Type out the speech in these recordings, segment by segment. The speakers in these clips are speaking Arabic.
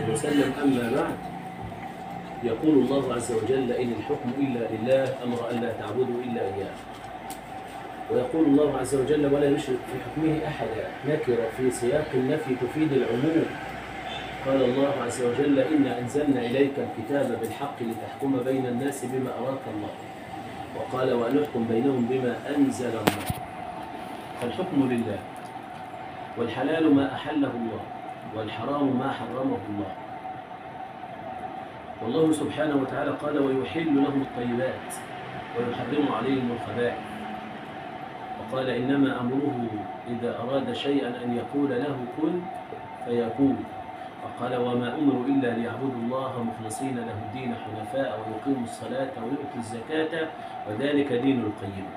وآله وسلم. أما بعد، يقول الله عز وجل: إن الحكم إلا لله، أمر أن لا تعبدوا إلا إياه. ويقول الله عز وجل: ولا يشرك في حكمه أحدا، نكرة في سياق النفي تفيد العموم. قال الله عز وجل: إنا أنزلنا إليك الكتاب بالحق لتحكم بين الناس بما أراك الله. وقال: وأن احكم بينهم بما أنزل الله. فالحكم لله، والحلال ما أحله الله، والحرام ما حرمه الله. والله سبحانه وتعالى قال: ويحل لهم الطيبات ويحرم عليهم الخبائث. وقال: إنما أمره إذا أراد شيئا أن يقول له كن فيكون. وقال: وما أمروا إلا ليعبدوا الله مخلصين له الدين حنفاء ويقيموا الصلاة ويؤتوا الزكاة وذلك دين القيم.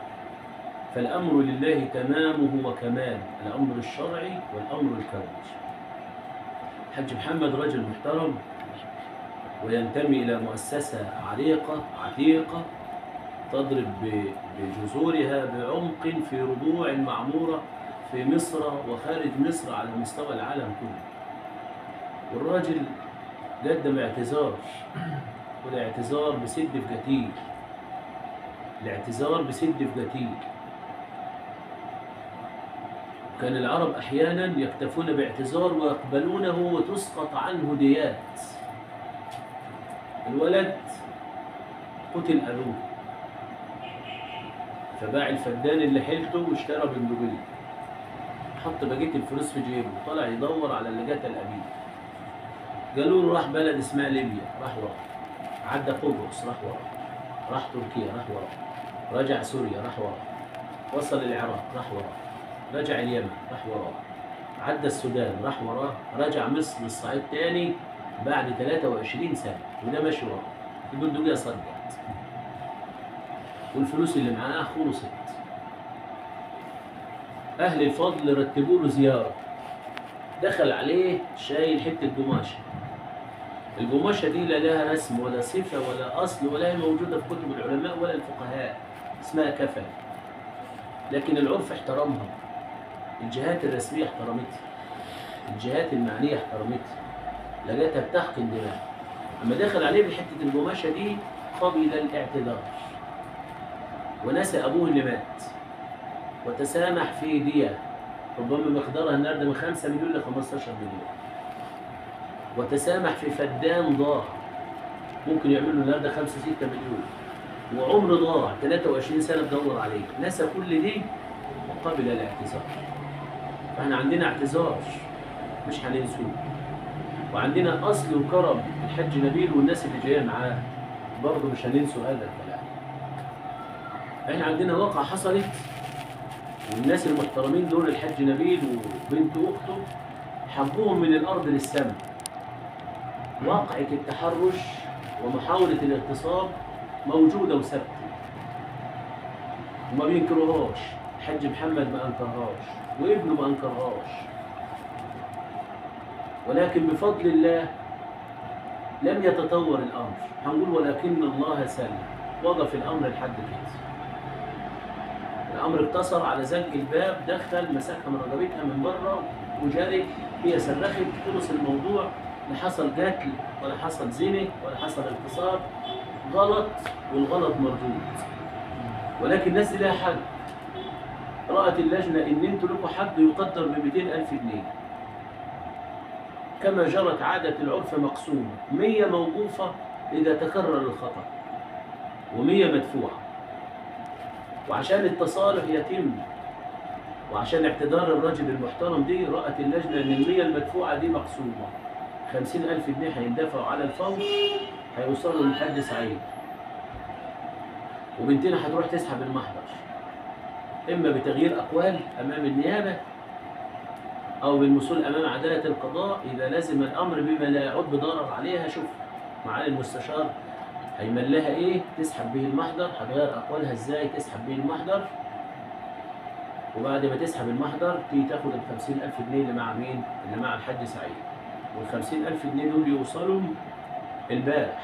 فالأمر لله تمامه وكمال، الأمر الشرعي والأمر الكوني. حج محمد رجل محترم وينتمي إلى مؤسسة عتيقة تضرب بجذورها بعمق في ربوع المعمورة في مصر وخارج مصر على مستوى العالم كله. والراجل قدم اعتذار، والاعتذار بسد في قتيل، الاعتذار بسد في قتيل. كان العرب أحيانا يكتفون باعتذار ويقبلونه وتسقط عنه ديات. الولد قتل أبوه، فباع الفدان اللي حيلته واشترى بندقية، حط بقية الفلوس في جيبه وطلع يدور على اللي قتل أبيه. قالوا له راح بلد اسمها ليبيا، راح وراه. عدى قبرص، راح وراه. راح تركيا، راح وراه. رجع سوريا، راح وراه. وصل العراق، راح وراه. رجع اليمن، راح وراه. عدى السودان، راح وراه. رجع مصر للصعيد تاني بعد 23 سنة، وده ماشي وراه. البندقية صدت والفلوس اللي معاه خلصت. أهل الفضل رتبوا له زيارة، دخل عليه شايل حتة قماشة. القماشة دي لا لها رسم ولا صفة ولا أصل ولا هي موجودة في كتب العلماء ولا الفقهاء، اسمها كفن. لكن العرف احترمها، الجهات الرسمية احترمتها، الجهات المعنية احترمتها، لقيتها بتحقن دماء. أما دخل عليه بحتة القماشة دي قبل الاعتذار ونسى أبوه اللي مات، وتسامح في دية ربما مقدارها النهارده من 5 مليون ل 15 مليون، وتسامح في فدان ضاع ممكن يعمل له النهارده 5 6 مليون، وعمر ضاع 23 سنة بدور عليه. نسى كل دي وقبل الاعتذار. فاحنا عندنا اعتذار مش هننسوه، وعندنا أصل وكرم الحج نبيل والناس اللي جايه معاه برضه مش هننسوا هذا الكلام. احنا عندنا واقعة حصلت، والناس المحترمين دول الحج نبيل وبنت أخته حبوهم من الأرض للسماء. واقعة التحرش ومحاولة الاغتصاب موجودة وثابتة وما بينكروهاش. الحج محمد ما أنكرهاش وابنه ما أنكرهاش، ولكن بفضل الله لم يتطور الأمر. هنقول ولكن الله سلم، وقف الأمر لحد كده. الأمر اقتصر على زق الباب، دخل مسكها من رقبتها من بره وجري، هي صرخت، خلص الموضوع. لا حصل قتل ولا حصل زنا ولا حصل اغتصاب، غلط والغلط مردود. ولكن الناس دي لها حق. رأت اللجنة إن أنتوا لكم حق يقدر ب 200,000 جنيه كما جرت عادة العرف مقسومة، 100 موقوفة إذا تكرر الخطأ و100 مدفوعة. وعشان التصالح يتم وعشان اعتذار الرجل المحترم دي، رأت اللجنة إن ال100 المدفوعة دي مقسومة، 50,000 جنيه هيندفعوا على الفور، هيوصلوا للحد سعيد، وبنتنا هتروح تسحب المحضر إما بتغيير أقوال أمام النيابة أو بالوصول أمام عدالة القضاء إذا لزم الأمر بما لا يعود بضرر عليها. شوف معالي المستشار هيملها إيه تسحب به المحضر، هتغير أقوالها إزاي تسحب به المحضر، وبعد ما تسحب المحضر تيجي تاخد ال50,000 جنيه اللي مع مين؟ اللي مع الحاج سعيد. وال50,000 جنيه دول يوصلوا البارح.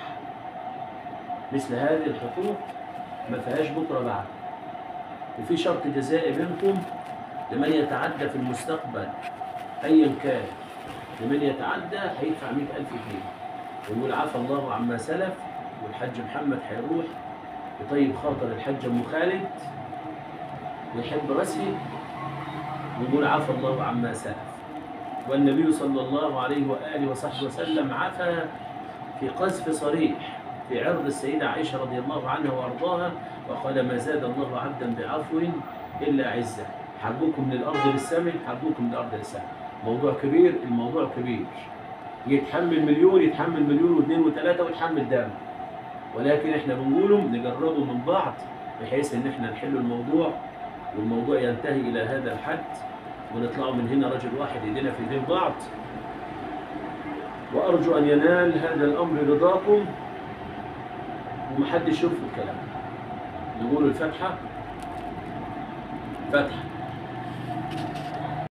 مثل هذه الحقوق ما فيهاش بكرة بعد. وفي شرط جزائي بينكم لمن يتعدى في المستقبل أيا كان لمن يتعدى هيدفع 100,000 جنيه. ونقول عفى الله عما سلف، والحج محمد هيروح يطيب خاطر الحج أم خالد ويحب راسه، ونقول عفى الله عما سلف. والنبي صلى الله عليه وآله وصحبه وسلم عفى في قذف صريح في عرض السيدة عائشة رضي الله عنها وأرضاها، وقال: ما زاد الله عبدا بعفو إلا عزة. حبوكم من الأرض للسماء، حبوكم من الأرض للسماء. موضوع كبير، الموضوع كبير، يتحمل مليون، يتحمل مليون واثنين وثلاثة، ويتحمل دم. ولكن احنا بنقوله نجربه من بعض بحيث ان احنا نحل الموضوع، والموضوع ينتهي الى هذا الحد، ونطلع من هنا رجل واحد ايدينا في ايدين بعض. وارجو ان ينال هذا الامر رضاكم، ومحدش يرفض الكلام. نقول الفاتحة. فاتحة.